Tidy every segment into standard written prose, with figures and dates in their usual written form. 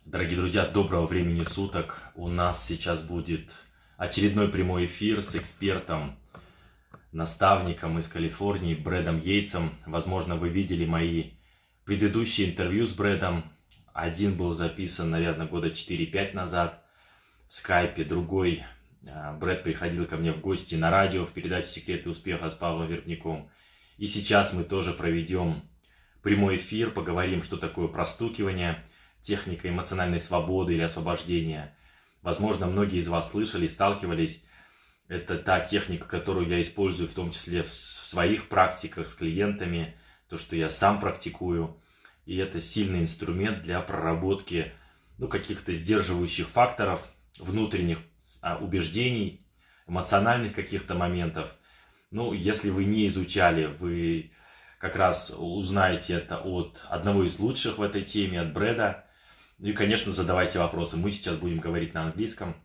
Дорогие друзья, доброго времени суток. У нас сейчас будет очередной прямой эфир с экспертом, наставником из Калифорнии Брэдом Йейтсом. Возможно, вы видели мои предыдущие интервью с Брэдом. Один был записан, наверное, года 4-5 назад в скайпе, другой Брэд приходил ко мне в гости на радио в передаче «Секреты успеха» с Павлом Вербняком. И сейчас мы тоже проведем прямой эфир, поговорим, что такое простукивание, техника эмоциональной свободы или освобождения. Возможно, многие из вас слышали, сталкивались. Это та техника, которую я использую, в том числе в своих практиках с клиентами, то, что я сам практикую. И это сильный инструмент для проработки каких-то сдерживающих факторов, внутренних убеждений, эмоциональных каких-то моментов. Если вы не изучали, вы как раз узнаете это от одного из лучших в этой теме, от Брэда. И, конечно, задавайте вопросы. Мы сейчас будем говорить на английском.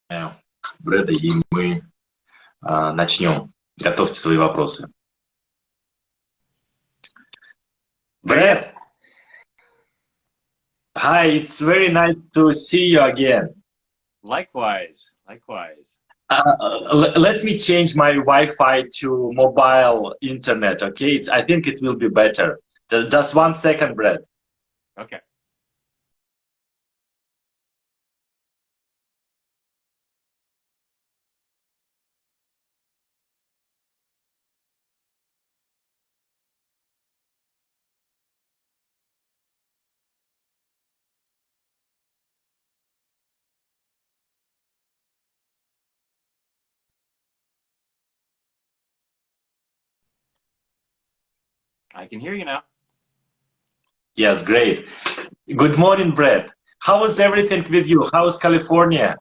Брэда, и мы начнем. Готовьте свои вопросы. Brad, hi, it's very nice to see you again. Likewise. Let me change my Wi-Fi to mobile internet, okay? I think it will be better. Just 1 second, Brad. Okay. I can hear you now. Yes, great. Good morning, Brad. How is everything with you? How is California?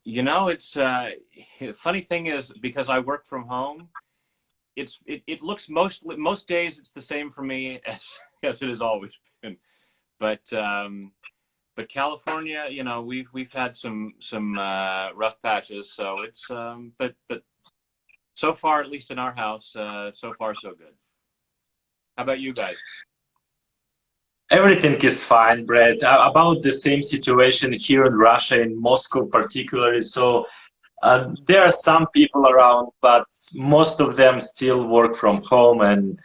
You know, it's the funny thing is, because I work from home, it looks most days it's the same for me as it has always been. But California, you know, we've had some rough patches, so it's but so far, at least in our house, so far so good. How about you guys? Everything is fine, Brad. About the same situation here in Russia, in Moscow particularly. So there are some people around, but most of them still work from home, and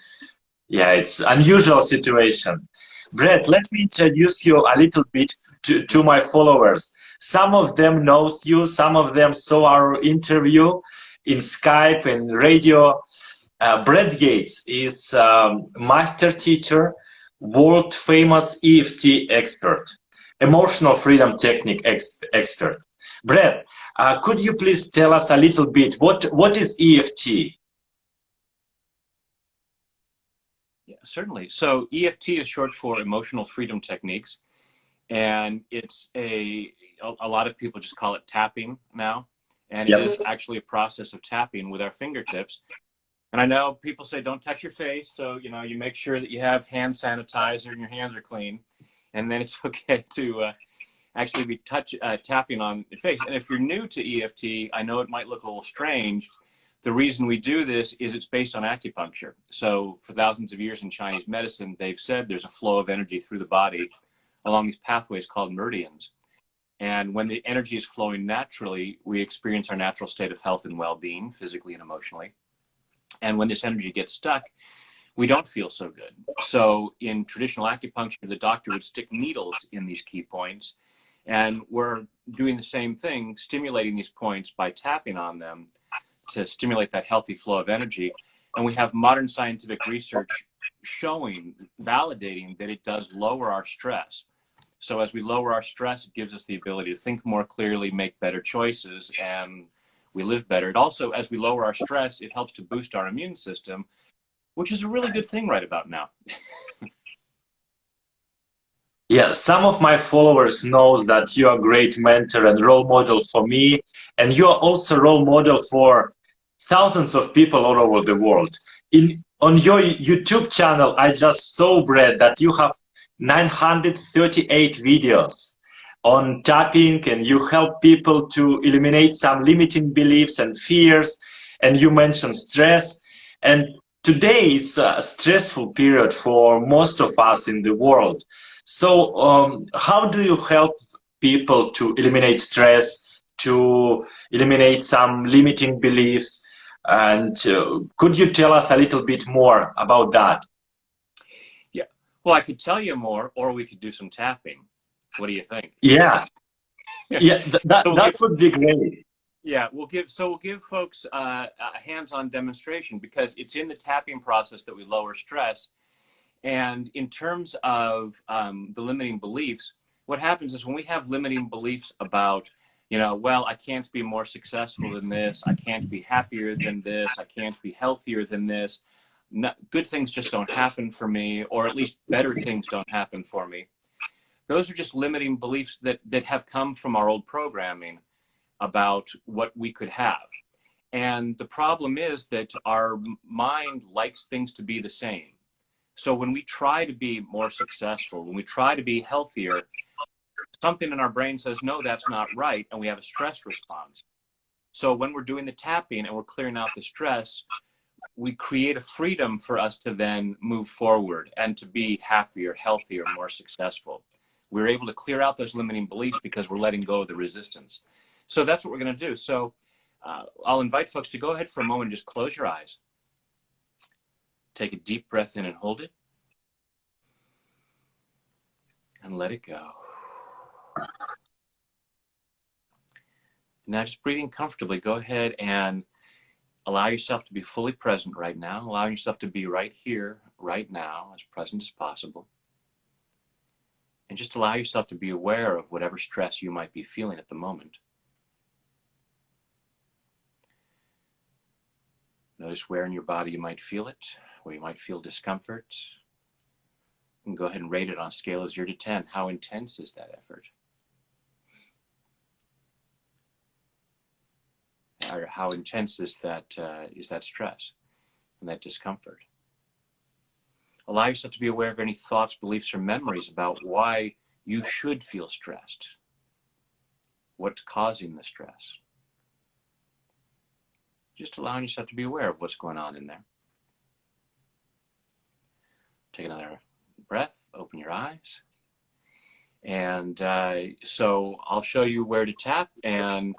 yeah, it's unusual situation. Brad, let me introduce you a little bit to my followers. Some of them knows you, some of them saw our interview in Skype and radio. Brad Yates is master teacher, world famous EFT expert, emotional freedom technique expert. Brad, could you please tell us a little bit what is EFT? Yeah, certainly. So EFT is short for emotional freedom techniques, and it's a lot of people just call it tapping now, and it is actually a process of tapping with our fingertips. And I know people say don't touch your face, so you know, you make sure that you have hand sanitizer and your hands are clean, and then it's okay to actually be tapping on your face. And if you're new to EFT, I know it might look a little strange. The reason we do this is it's based on acupuncture. So for thousands of years in Chinese medicine, they've said there's a flow of energy through the body along these pathways called meridians. And when the energy is flowing naturally, we experience our natural state of health and well-being, physically and emotionally. And when this energy gets stuck, we don't feel so good. So in traditional acupuncture, the doctor would stick needles in these key points. And we're doing the same thing, stimulating these points by tapping on them to stimulate that healthy flow of energy. And we have modern scientific research showing, validating that it does lower our stress. So as we lower our stress, it gives us the ability to think more clearly, make better choices, and we live better. It also, as we lower our stress, it helps to boost our immune system, which is a really good thing right about now. Yeah, some of my followers knows that you are a great mentor and role model for me, and you are also role model for thousands of people all over the world. On your YouTube channel, I just saw, Brad, that you have 938 videos on tapping, and you help people to eliminate some limiting beliefs and fears, and you mentioned stress. And today is a stressful period for most of us in the world. So how do you help people to eliminate stress, to eliminate some limiting beliefs? And could you tell us a little bit more about that? Yeah. Well, I could tell you more, or we could do some tapping. What do you think? Yeah, yeah, that would be great. Yeah, we'll give folks a hands-on demonstration, because it's in the tapping process that we lower stress. And in terms of the limiting beliefs, what happens is when we have limiting beliefs about, well, I can't be more successful than this, I can't be happier than this, I can't be healthier than this, good things just don't happen for me, or at least better things don't happen for me. Those are just limiting beliefs that have come from our old programming about what we could have. And the problem is that our mind likes things to be the same. So when we try to be more successful, when we try to be healthier, something in our brain says, no, that's not right, and we have a stress response. So when we're doing the tapping and we're clearing out the stress, we create a freedom for us to then move forward and to be happier, healthier, more successful. We're able to clear out those limiting beliefs because we're letting go of the resistance. So that's what we're going to do. So I'll invite folks to go ahead for a moment and just close your eyes. Take a deep breath in and hold it. And let it go. Now, just breathing comfortably, go ahead and allow yourself to be fully present right now. Allow yourself to be right here, right now, as present as possible. And just allow yourself to be aware of whatever stress you might be feeling at the moment. Notice where in your body you might feel it, where you might feel discomfort. And go ahead and rate it on a scale of 0 to 10. How intense is that effort? Or how intense is that stress and that discomfort? Allow yourself to be aware of any thoughts, beliefs, or memories about why you should feel stressed. What's causing the stress? Just allowing yourself to be aware of what's going on in there. Take another breath, open your eyes. And so I'll show you where to tap, and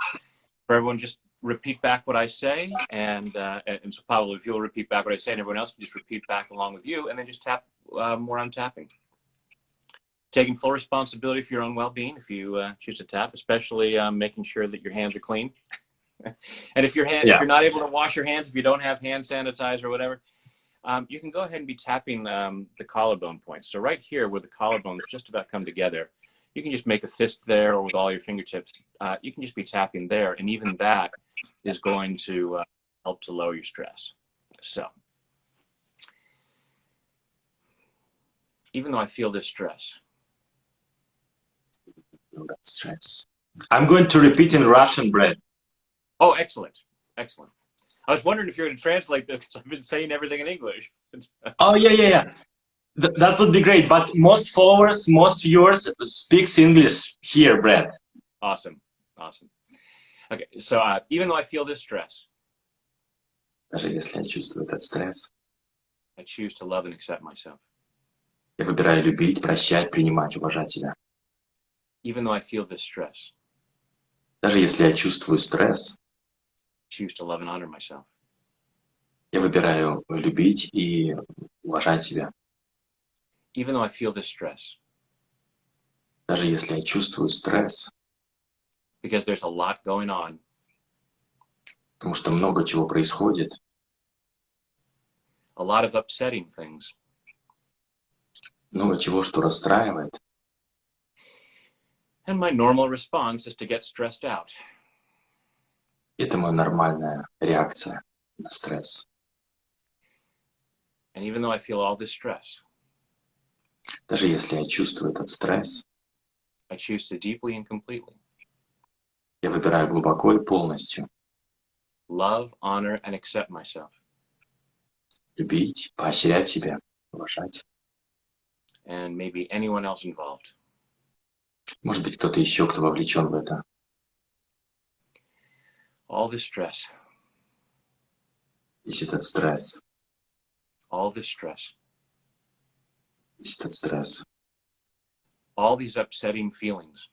for everyone, just repeat back what I say. And so Pavel, if you'll repeat back what I say, and everyone else can just repeat back along with you, and then just tap more on tapping. Taking full responsibility for your own well-being if you choose to tap, especially making sure that your hands are clean. And if if you're not able to wash your hands, if you don't have hand sanitizer or whatever, you can go ahead and be tapping the collarbone points. So right here where the collarbones just about come together, you can just make a fist there, or with all your fingertips, you can just be tapping there. And even that is going to help to lower your stress. So even though I feel this stress. I'm going to repeat in Russian, Brad. Oh, excellent. Excellent. I was wondering if you're going to translate this, because I've been saying everything in English. Oh, yeah. That would be great. But most followers, most viewers speaks English here, Brad. Awesome. Okay, so even though I feel this stress, Даже если я чувствую этот стресс, I choose to love and accept myself. Я выбираю любить, прощать, принимать, уважать себя. Even though I feel this stress, Даже если я чувствую стресс, choose to love and honor myself. Я выбираю любить и уважать себя. Even though I feel this stress, Даже если я чувствую стресс, because there's a lot going on, потому что много чего происходит, a lot of upsetting things. много чего, что расстраивает. And my normal response is to get stressed out. Это моя нормальная реакция на стресс. And even though I feel all this stress, Даже если я чувствую этот стресс, I choose to deeply and completely я выбираю глубоко и полностью love, honor, and accept myself. Любить, поощрять себя, уважать. And maybe anyone else involved. Может быть, кто-то еще, кто вовлечен в это. All this stress. Весь этот стресс. all this stress, весь этот стресс, all these upsetting feelings,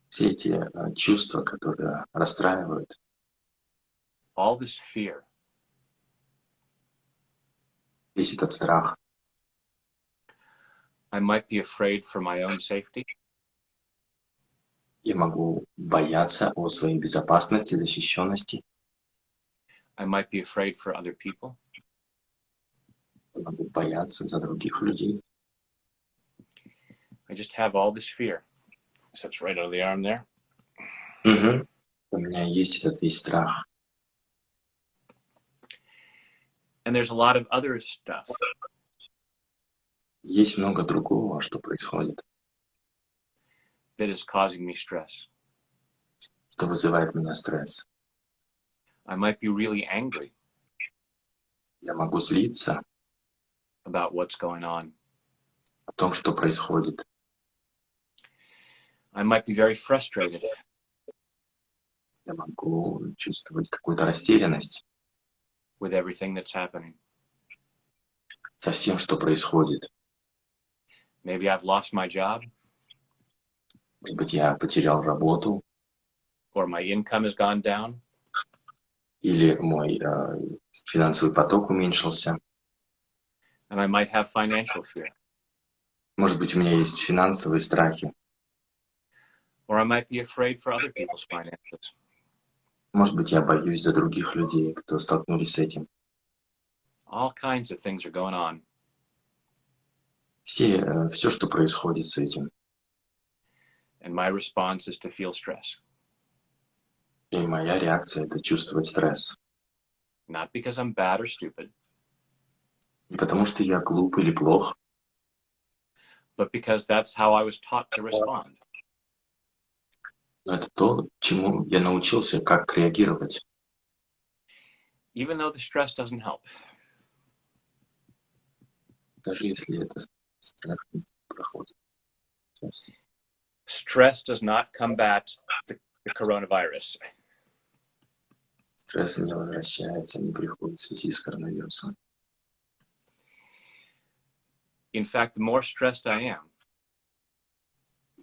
все эти чувства, которые расстраивают, all this fear. весь этот страх. I might be afraid for my own safety. Я могу бояться о своей безопасности, защищенности. I might be afraid for other people. Я могу бояться за других людей. I just have all this fear. So it's right under the arm there. Угу. У меня есть этот весь страх. And there's a lot of other stuff Есть много другого, что происходит, that is causing me stress. что вызывает у меня стресс. I might be really angry Я могу злиться about what's going on. о том, что происходит. I might be very frustrated Я могу чувствовать какую-то растерянность with everything that's happening. со всем, что происходит. Maybe I've lost my job, Может быть, я потерял работу, or my income has gone down, или мой финансовый поток уменьшился. and I might have financial fear. Может быть, у меня есть финансовые страхи. Or I might be afraid for other people's finances. Может быть, я боюсь за других людей, кто столкнулись с этим. All kinds of things are going on. Все, что происходит с этим. And my response is to feel stress. И моя реакция – это чувствовать стресс. Not because I'm bad or stupid, Не потому, что я глуп или плох, but because that's how I was taught to respond. но это то, чему я научился, как реагировать. Even though the stress doesn't help. Даже если это страх не проходит. Stress does not combat the coronavirus. Стресс не возвращается, не приходит в связи с коронавирусом. In fact, the more stressed I am,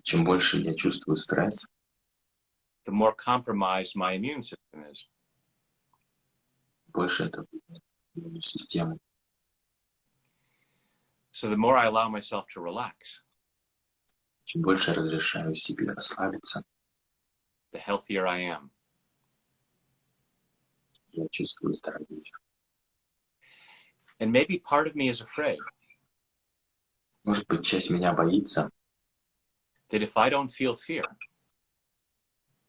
Чем больше я чувствую стресс, the more compromised my immune system is. больше это влияет на иммунную систему. So the more I allow myself to relax, Чем больше я разрешаю себе расслабиться, the healthier I am. я чувствую здоровее. And maybe part of me is afraid Может быть, часть меня боится, that if I don't feel fear,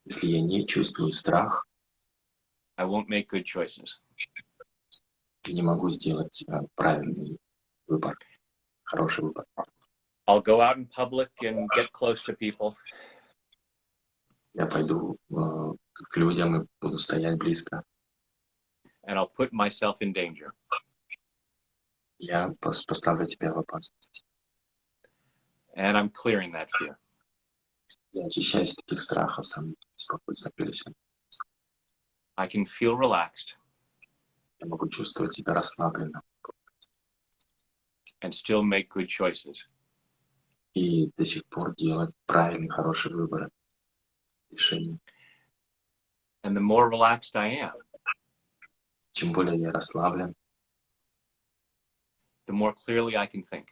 если я не чувствую страх, I won't make good choices. я не могу сделать правильный выбор, хороший выбор. I'll go out in public and get close to people, Я пойду к людям и буду стоять близко. and I'll put myself in danger. Я поставлю тебя в опасность. And I'm clearing that fear. Я очищаюсь от этих страхов, сам спокойно запирусь. I can feel relaxed Я могу чувствовать себя расслабленно and still make good choices. и до сих пор делать правильные, хорошие выборы, решения. And the more relaxed I am, Чем более я расслаблен, the more clearly I can think.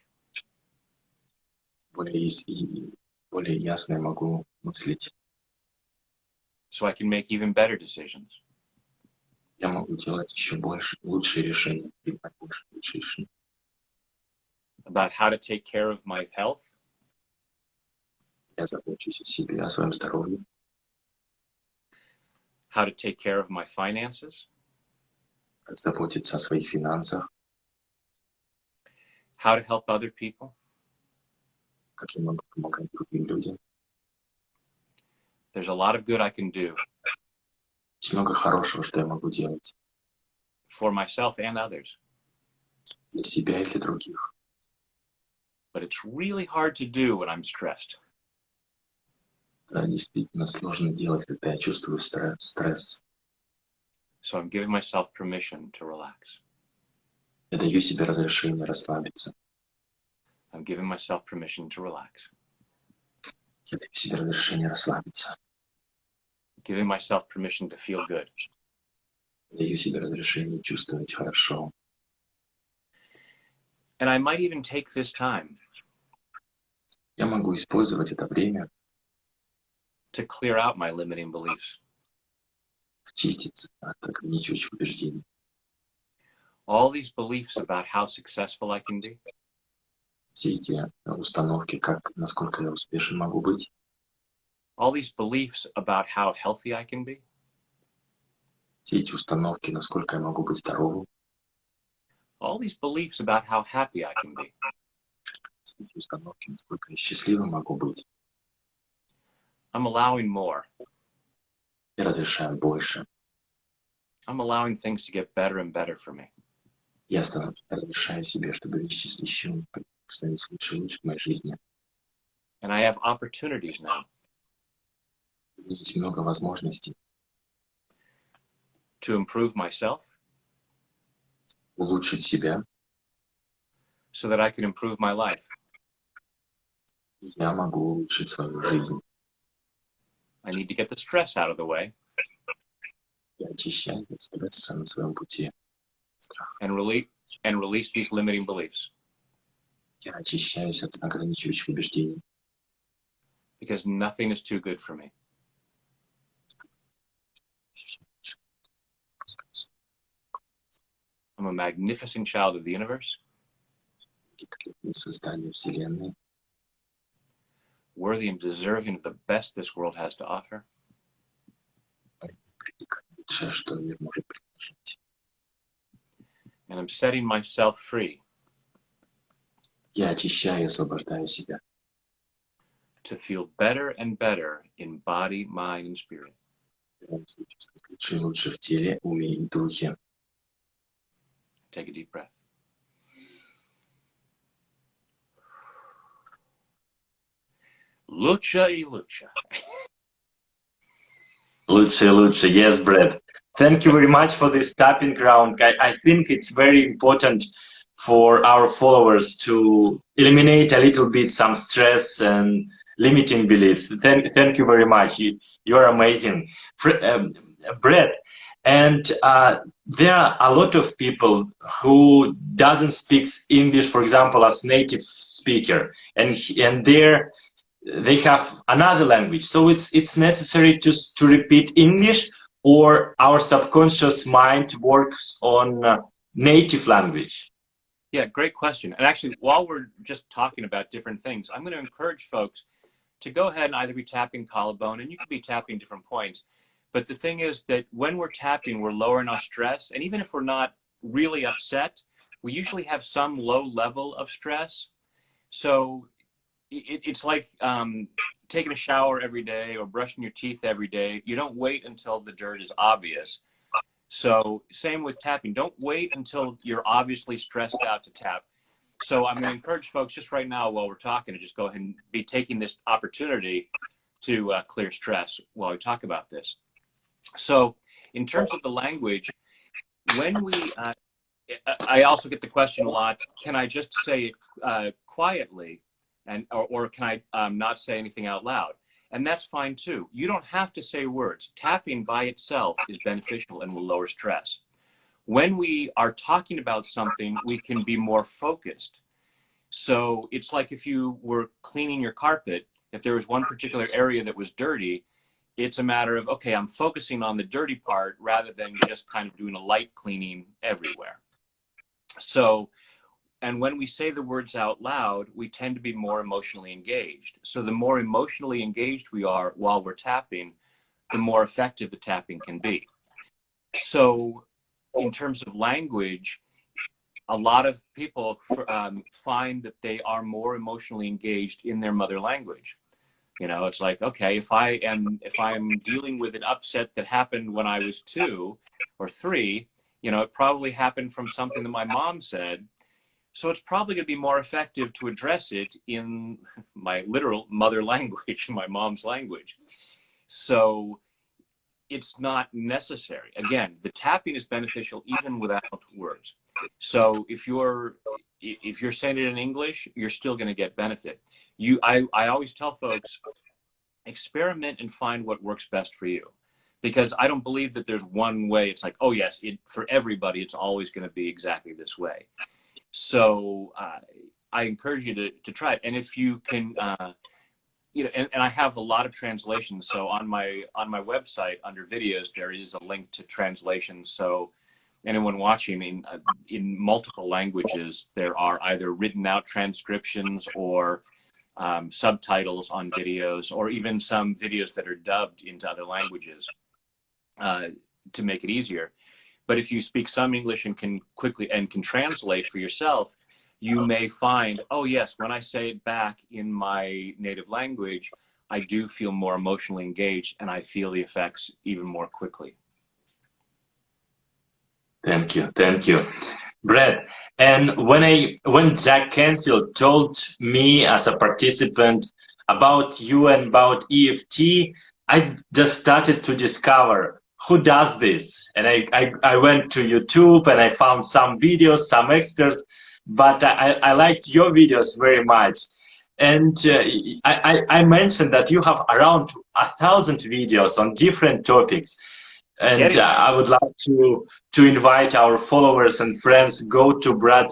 более ясно я могу мыслить. So I can make even better decisions. Я могу делать еще больше, лучшие решения, принимать больше лучшие решения. About how to take care of my health, Я забочусь о себе, о своем здоровье, how to take care of my finances, как заботиться о своих финансах, how to help other people. как я могу помогать другим людям. There's a lot of good I can do Есть много хорошего, что я могу делать for myself and others. для себя и для других. But it's really hard to do when I'm stressed. Да, действительно сложно делать, когда я чувствую стресс. So I'm giving myself permission to relax. Я даю себе разрешение расслабиться. I'm giving myself permission to relax. Я даю себе разрешение расслабиться. Giving myself permission to feel good. Я даю себе разрешение чувствовать хорошо. And I might even take this time Я могу использовать это время, to clear out my limiting beliefs. очиститься от ограничивающих убеждений. All these beliefs about how successful I can be, Все эти установки, насколько я успешен могу быть, all these beliefs about how healthy I can be, все эти установки, насколько я могу быть здоровым, all these beliefs about how happy I can be. все эти установки, насколько я счастливым могу быть. I'm allowing more. Я разрешаю больше. I'm allowing things to get better and better for me. Я разрешаю себе, чтобы вещи еще становились лучше и лучше в моей жизни. And I have opportunities now У меня есть много возможностей to improve myself улучшить себя. so that I can improve my life. Я могу улучшить свою жизнь. I need to get the stress out of the way Я очищаю от стресса на своем пути. Страх. and release these limiting beliefs, Я очищаюсь от ограничивающих убеждений. because nothing is too good for me. I'm a magnificent child of the universe, Создание Вселенной, worthy and deserving of the best this world has to offer. лучшее, что мир может предложить. And I'm setting myself free Я очищаю и освобождаю себя, to feel better and better in body, mind, and spirit. лучше и лучше в теле, уме и духе. Take a deep breath. Lucha y lucha. Лучше и лучше. Yes, Brad. Thank you very much for this tapping ground. I think it's very important for our followers to eliminate a little bit some stress and limiting beliefs. Thank you very much. You are amazing. Brad, and there are a lot of people who doesn't speak English, for example, as native speaker, and they have another language. So it's necessary to repeat English, or our subconscious mind works on native language. Yeah, great question. And actually, while we're just talking about different things, I'm going to encourage folks to go ahead and either be tapping collarbone, and you could be tapping different points. But the thing is that when we're tapping, we're lowering our stress. And even if we're not really upset, we usually have some low level of stress. So it's like taking a shower every day or brushing your teeth every day. You don't wait until the dirt is obvious. So same with tapping. Don't wait until you're obviously stressed out to tap. So I'm going to encourage folks just right now while we're talking to just go ahead and be taking this opportunity to clear stress while we talk about this. So in terms of the language, when we, I also get the question a lot, can I just say it quietly or can I not say anything out loud? And that's fine too. You don't have to say words. Tapping by itself is beneficial and will lower stress. When we are talking about something, we can be more focused. So it's like if you were cleaning your carpet, if there was one particular area that was dirty, it's a matter of, okay, I'm focusing on the dirty part rather than just kind of doing a light cleaning everywhere. So, and when we say the words out loud, we tend to be more emotionally engaged. So the more emotionally engaged we are while we're tapping, the more effective the tapping can be. So in terms of language, a lot of people find that they are more emotionally engaged in their mother language. You know, it's like, okay, if I'm dealing with an upset that happened when I was 2 or 3, you know, it probably happened from something that my mom said. So it's probably going to be more effective to address it in my literal mother language, my mom's language. So it's not necessary. Again, the tapping is beneficial even without words. So if you're saying it in English, you're still going to get benefit. I always tell folks, experiment and find what works best for you, because I don't believe that there's one way. It's like, oh yes, for everybody, it's always going to be exactly this way. So I encourage you to try it. And if you can, you know, and I have a lot of translations. So on my website under videos, there is a link to translations. So anyone watching in multiple languages, there are either written out transcriptions or subtitles on videos, or even some videos that are dubbed into other languages to make it easier. But if you speak some English and can translate for yourself, you may find, oh yes, when I say it back in my native language, I do feel more emotionally engaged and I feel the effects even more quickly. Thank you. Thank you, Brad. And when Jack Canfield told me as a participant about you and about EFT, I just started to discover who does this. And I went to YouTube and I found some videos, some experts, but I liked your videos very much. And I mentioned that you have around 1,000 videos on different topics. And I would like to invite our followers and friends, go to Brad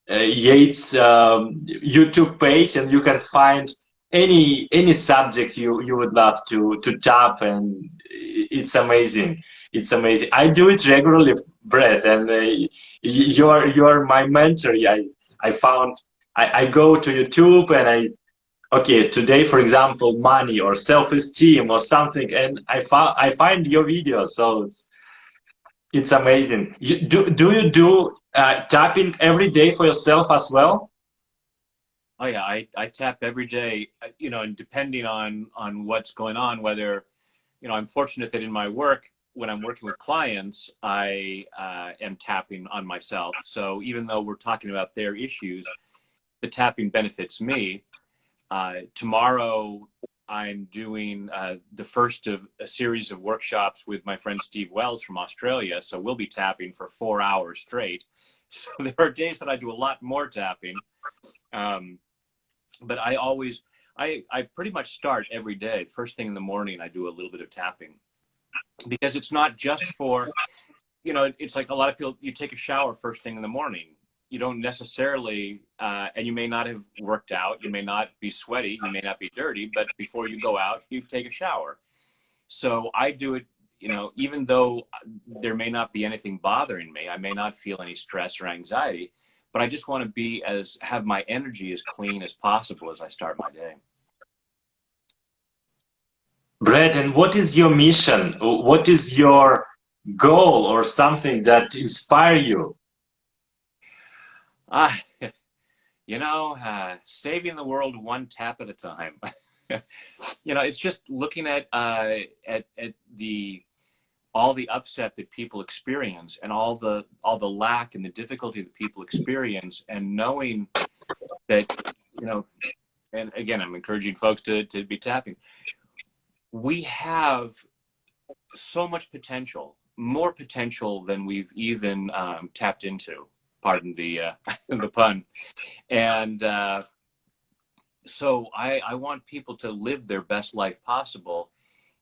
Yates YouTube page, and you can find any subject you would love to tap, and it's amazing. It's amazing. I do it regularly, Brad, and you're my mentor. I go to YouTube and okay, today, for example, money or self-esteem or something, and I find your video, so it's amazing. Do you do tapping every day for yourself as well? Oh yeah, I tap every day, you know, and depending on what's going on, whether, you know, I'm fortunate that in my work, when I'm working with clients, I am tapping on myself. So even though we're talking about their issues, the tapping benefits me. Tomorrow, I'm doing the first of a series of workshops with my friend Steve Wells from Australia. So we'll be tapping for 4 hours straight. So there are days that I do a lot more tapping. But I pretty much start every day. First thing in the morning, I do a little bit of tapping, because it's not just for, you know, it's like a lot of people, you take a shower first thing in the morning. You don't necessarily, and you may not have worked out, you may not be sweaty, you may not be dirty, but before you go out, you take a shower. So I do it, you know, even though there may not be anything bothering me, I may not feel any stress or anxiety, but I just want to have my energy as clean as possible as I start my day. Brad, and what is your mission? What is your goal or something that inspire you? You know, saving the world one tap at a time. You know, it's just looking at all the upset that people experience, and all the lack and the difficulty that people experience, and knowing that, you know, and again, I'm encouraging folks to be tapping. We have so much potential, more potential than we've even tapped into. Pardon the the pun. And so I want people to live their best life possible,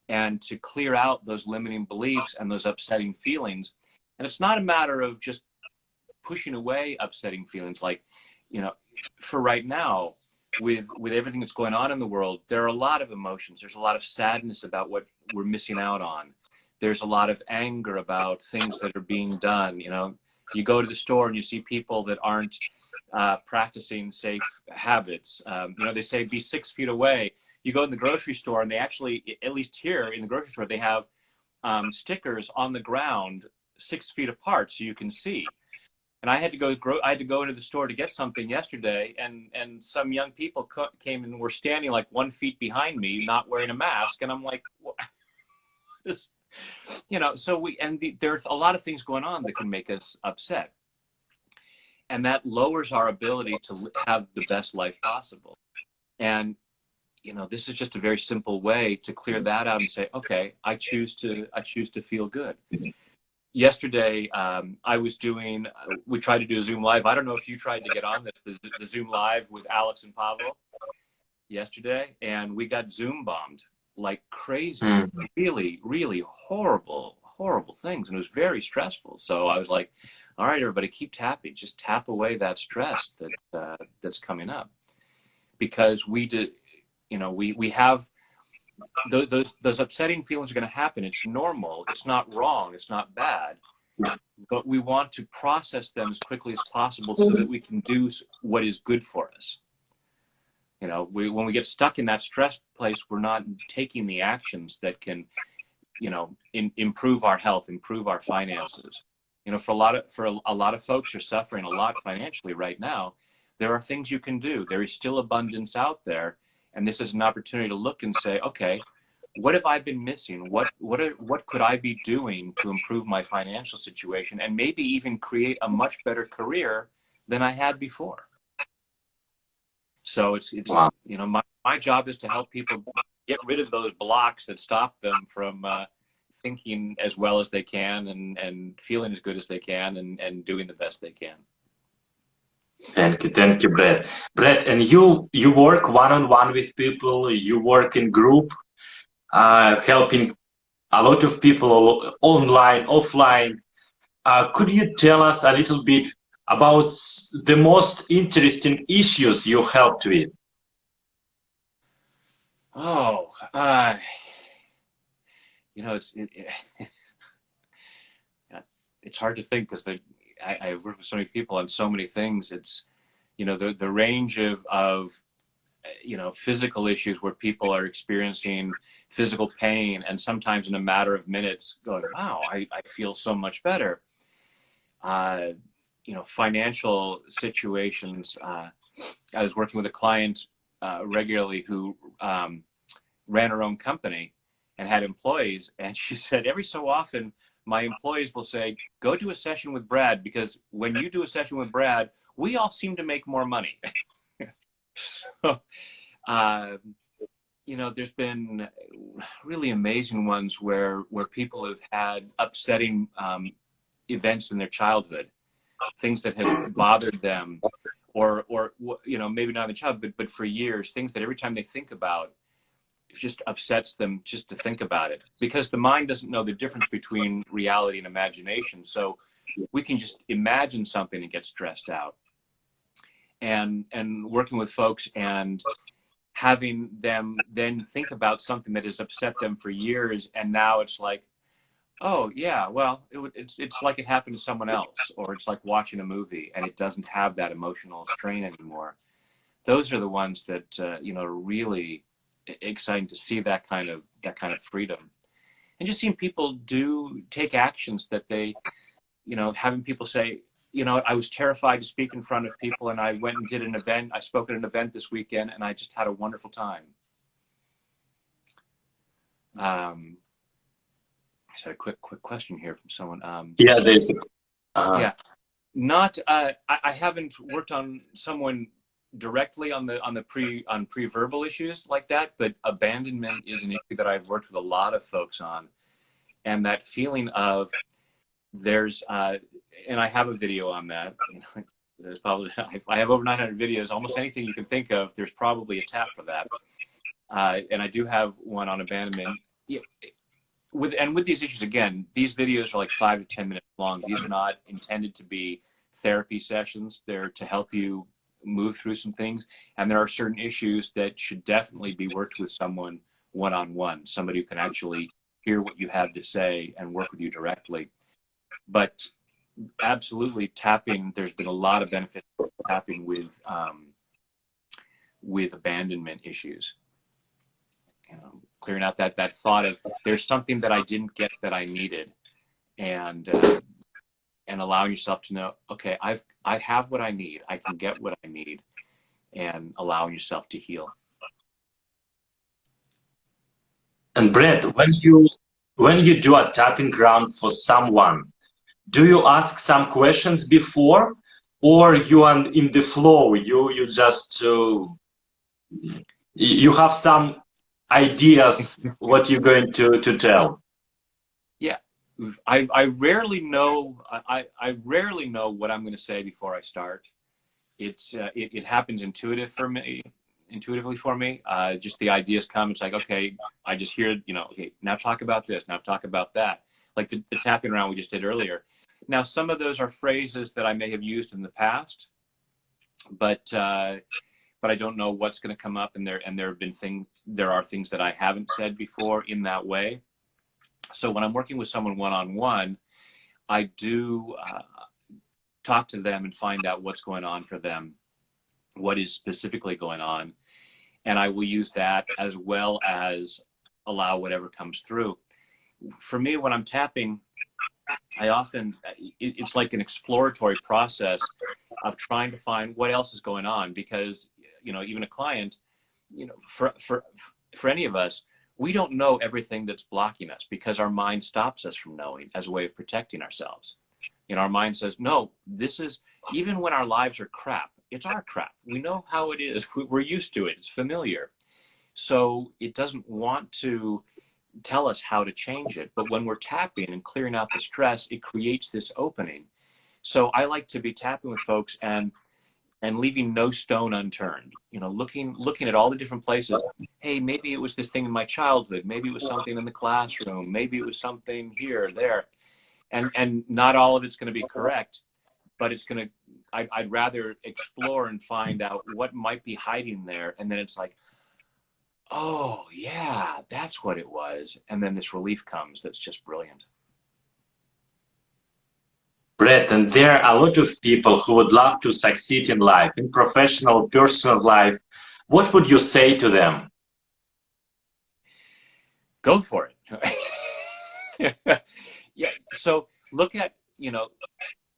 and to clear out those limiting beliefs and those upsetting feelings. And it's not a matter of just pushing away upsetting feelings. Like, you know, for right now, with everything that's going on in the world, there are a lot of emotions. There's a lot of sadness about what we're missing out on. There's a lot of anger about things that are being done. You know, you go to the store and you see people that aren't practicing safe habits. You know, they say be 6 feet away. You go in the grocery store and they actually, at least here in the grocery store, they have stickers on the ground 6 feet apart so you can see. And I had to go into the store to get something yesterday, and some young people came and were standing like 1 feet behind me, not wearing a mask, and I'm like, what? Just, you know. So there's a lot of things going on that can make us upset, and that lowers our ability to have the best life possible. And you know, this is just a very simple way to clear that out and say, okay, I choose to feel good. yesterday, I was doing, we tried to do a Zoom Live. I don't know if you tried to get on the Zoom Live with Alex and Pavel yesterday, and we got Zoom bombed like crazy. Really, really horrible things, and it was very stressful. So I was like, all right, everybody, keep tapping. Just tap away that stress that's coming up, because we did, you know, we have those upsetting feelings are going to happen. It's normal. It's not wrong. It's not bad. But we want to process them as quickly as possible so that we can do what is good for us. You know, when we get stuck in that stress place, we're not taking the actions that can, you know, improve our health, improve our finances. You know, for a lot of folks who are suffering a lot financially right now, there are things you can do. There is still abundance out there. And this is an opportunity to look and say, okay, what have I been missing? What could I be doing to improve my financial situation, and maybe even create a much better career than I had before? So it's Wow. you know, my job is to help people get rid of those blocks that stop them from thinking as well as they can, and feeling as good as they can, and doing the best they can. Thank you, Brad. Brad, and you work one-on-one with people. You work in group, helping a lot of people online, offline. Could you tell us a little bit about the most interesting issues you helped with? Oh, you know, it's hard to think, because I've worked with so many people on so many things. It's, you know, the range of you know, physical issues where people are experiencing physical pain, and sometimes in a matter of minutes going, wow, I feel so much better. You know, financial situations. I was working with a client regularly who ran her own company and had employees, and she said every so often my employees will say, go do a session with Brad, because when you do a session with Brad, we all seem to make more money. So, you know, there's been really amazing ones where people have had upsetting events in their childhood, things that have bothered them, or you know, maybe not in the childhood, but for years, things that every time they think about, it just upsets them just to think about it, because the mind doesn't know the difference between reality and imagination. So we can just imagine something and get stressed out. And working with folks and having them then think about something that has upset them for years, and now it's like, oh yeah, well, it's like it happened to someone else, or it's like watching a movie and it doesn't have that emotional strain anymore. Those are the ones that you know, are really exciting to see, that kind of freedom, and just seeing people take actions that they, you know, having people say, you know, I was terrified to speak in front of people, and I went and did an event. I spoke at an event this weekend, and I just had a wonderful time. I just had a quick question here from someone. Yeah, there's yeah, not. I haven't worked on someone directly on pre-verbal issues like that, but abandonment is an issue that I've worked with a lot of folks on, and that feeling of there's and I have a video on that. You know, there's probably, I have over 900 videos. Almost anything you can think of, there's probably a tap for that. And I do have one on abandonment. Yeah, with these issues, again, these videos are like 5 to 10 minutes long. These are not intended to be therapy sessions. They're to help you move through some things. And there are certain issues that should definitely be worked with someone one-on-one, somebody who can actually hear what you have to say and work with you directly. But absolutely tapping, there's been a lot of benefit to tapping with abandonment issues. You know, clearing out that thought of there's something that I didn't get that I needed, and allowing yourself to know, okay, I have what I need, I can get what I need, and allowing yourself to heal. And Brett, when you do a tapping ground for someone, do you ask some questions before, or you are in the flow? You just you have some ideas what you're going to tell? Yeah, I rarely know. I rarely know what I'm going to say before I start. It happens intuitively for me. Just the ideas come. It's like, okay, I just hear, okay, now talk about this. Now talk about that. Like the tapping around we just did earlier. Now, some of those are phrases that I may have used in the past, but I don't know what's going to come up, and there are things that I haven't said before in that way. So when I'm working with someone one-on-one, I do talk to them and find out what's going on for them, what is specifically going on, and I will use that as well as allow whatever comes through. For me, when I'm tapping, I often, it's like an exploratory process of trying to find what else is going on, because, even a client, for any of us, we don't know everything that's blocking us, because our mind stops us from knowing as a way of protecting ourselves. Our mind says, no, this is, even when our lives are crap, it's our crap. We know how it is. We're used to it. It's familiar. So it doesn't want to tell us how to change it. But when we're tapping and clearing out the stress, it creates this opening. So I like to be tapping with folks and leaving no stone unturned, looking at all the different places. Hey, maybe it was this thing in my childhood. Maybe it was something in the classroom. Maybe it was something here or there. And not all of it's going to be correct, but I'd rather explore and find out what might be hiding there. And then it's like, oh yeah, that's what it was. And then this relief comes that's just brilliant. Brett, and there are a lot of people who would love to succeed in life, in professional, personal life. What would you say to them? Go for it. Yeah. So look at,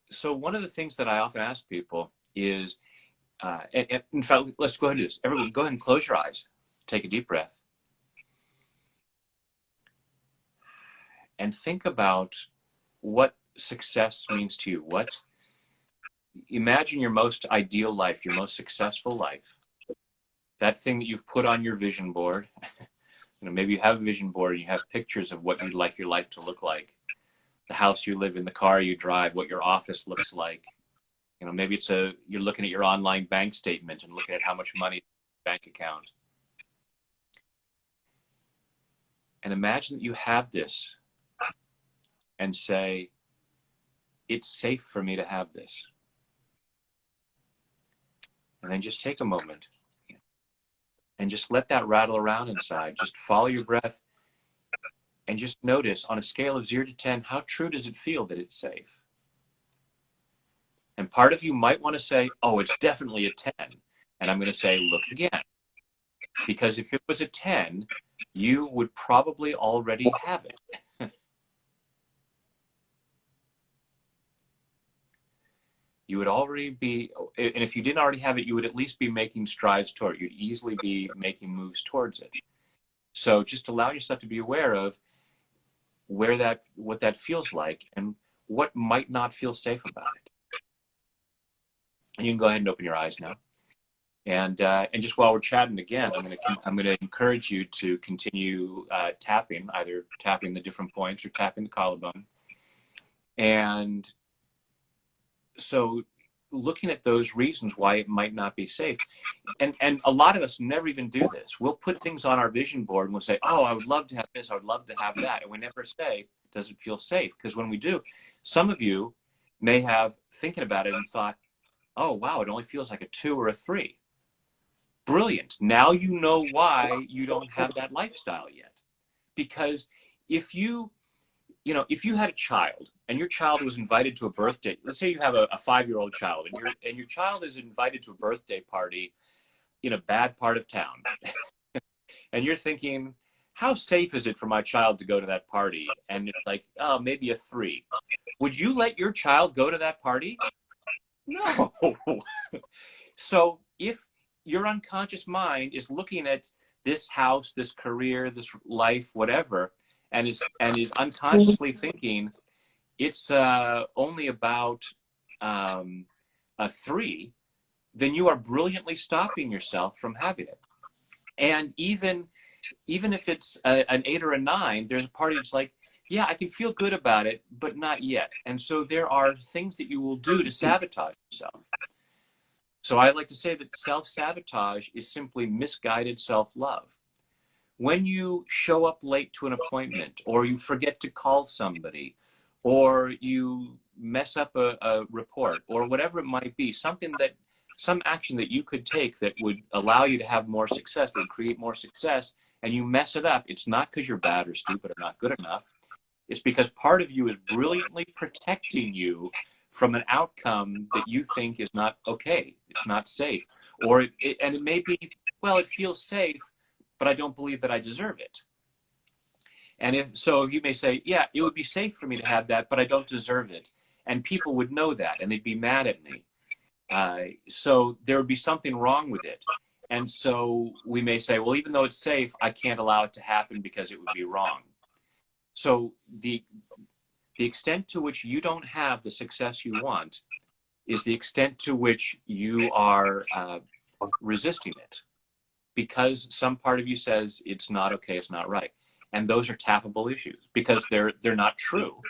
so one of the things that I often ask people is, and in fact, let's go ahead and do this. Everyone, go ahead and close your eyes. Take a deep breath. And think about what success means to you. Imagine your most ideal life, your most successful life. That thing that you've put on your vision board. Maybe you have a vision board and you have pictures of what you'd like your life to look like. The house you live in, the car you drive, what your office looks like. Maybe you're looking at your online bank statement and looking at how much money in your bank account. And imagine that you have this and say, it's safe for me to have this. And then just take a moment and just let that rattle around inside. Just follow your breath and just notice, on a scale of 0 to 10, how true does it feel that it's safe? And part of you might want to say, oh, it's definitely a 10. And I'm going to say, look again. Because if it was a 10, you would probably already have it. You would already be, and if you didn't already have it, you would at least be making strides toward it. You'd easily be making moves towards it. So just allow yourself to be aware of what that feels like and what might not feel safe about it. And you can go ahead and open your eyes now. And just while we're chatting again, I'm gonna encourage you to continue tapping, either tapping the different points or tapping the collarbone. And so looking at those reasons why it might not be safe. And a lot of us never even do this. We'll put things on our vision board and we'll say, oh, I would love to have this, I would love to have that. And we never say, does it feel safe? Because when we do, some of you may have, thinking about it, and thought, oh, wow, it only feels like a 2 or a 3. Brilliant. Now you know why you don't have that lifestyle yet. Because if you had a child and your child was invited to a birthday, let's say you have a 5-year-old child and your child is invited to a birthday party in a bad part of town. And you're thinking, how safe is it for my child to go to that party? And it's like, oh, maybe a 3. Would you let your child go to that party? No. So if your unconscious mind is looking at this house, this career, this life, whatever, and is unconsciously thinking it's only about a 3, then you are brilliantly stopping yourself from having it. And even if it's an 8 or a 9, there's a part that's like, yeah, I can feel good about it, but not yet. And so there are things that you will do to sabotage yourself. So I like to say that self-sabotage is simply misguided self-love. When you show up late to an appointment, or you forget to call somebody, or you mess up a report, or whatever it might be, some action that you could take that would allow you to have more success, that would create more success, and you mess it up, it's not because you're bad or stupid or not good enough. It's because part of you is brilliantly protecting you from an outcome that you think is not okay. It's not safe. Or and it may be, well, it feels safe, but I don't believe that I deserve it. And if so, you may say, yeah, it would be safe for me to have that, but I don't deserve it. And people would know that, and they'd be mad at me. So there would be something wrong with it. And so we may say, well, even though it's safe, I can't allow it to happen because it would be wrong. So the extent to which you don't have the success you want is the extent to which you are resisting it, because some part of you says it's not okay, it's not right. And those are tappable issues because they're not true.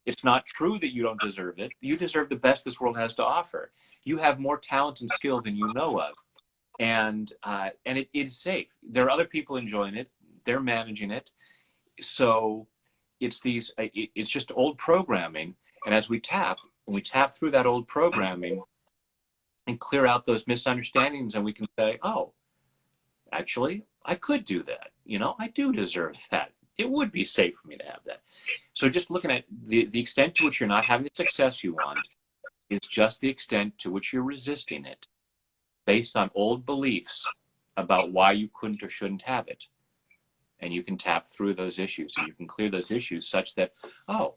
It's not true that you don't deserve it. You deserve the best this world has to offer. You have more talent and skill than you know of. And it is safe. There are other people enjoying it. They're managing it. So it's it's just old programming. And as when we tap through that old programming and clear out those misunderstandings, and we can say, oh, actually, I could do that. You know, I do deserve that. It would be safe for me to have that. So just looking at the extent to which you're not having the success you want is just the extent to which you're resisting it based on old beliefs about why you couldn't or shouldn't have it. And you can tap through those issues, and you can clear those issues such that, oh,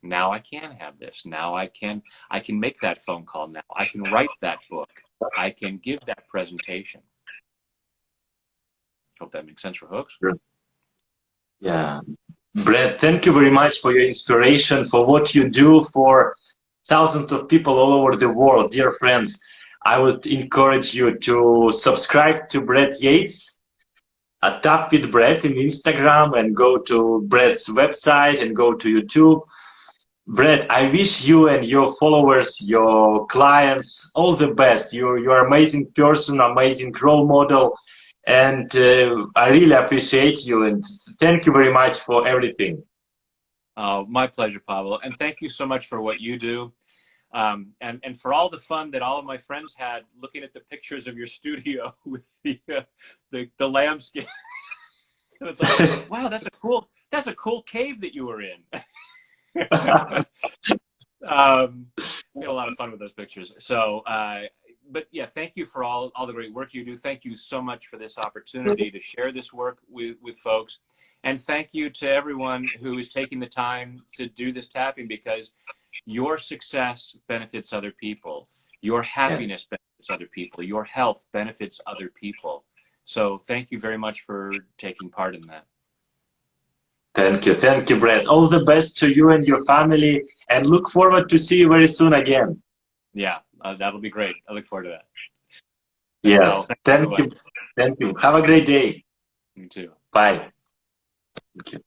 now I can have this. Now I can make that phone call. Now I can write that book. I can give that presentation. Hope that makes sense for folks. Yeah. Brad, thank you very much for your inspiration, for what you do for thousands of people all over the world. Dear friends, I would encourage you to subscribe to Brad Yates, tap with Brad in Instagram, and go to Brad's website and go to YouTube. Brad, I wish you and your followers, your clients, all the best. You're an amazing person, amazing role model. And I really appreciate you, and thank you very much for everything. My pleasure, Pavel. And thank you so much for what you do. And for all the fun that all of my friends had looking at the pictures of your studio with the lambskin. It's like, wow, that's a cool cave that you were in. We had a lot of fun with those pictures. So, but yeah, thank you for all the great work you do. Thank you so much for this opportunity to share this work with folks. And thank you to everyone who is taking the time to do this tapping, because your success benefits other people. Your happiness benefits other people. Your health benefits other people. So thank you very much for taking part in that. Thank you, Brad. All the best to you and your family, and look forward to see you very soon again. Yeah, that'll be great. I look forward to that. Yes, thank you. Have a great day. You too. Bye. Thank you.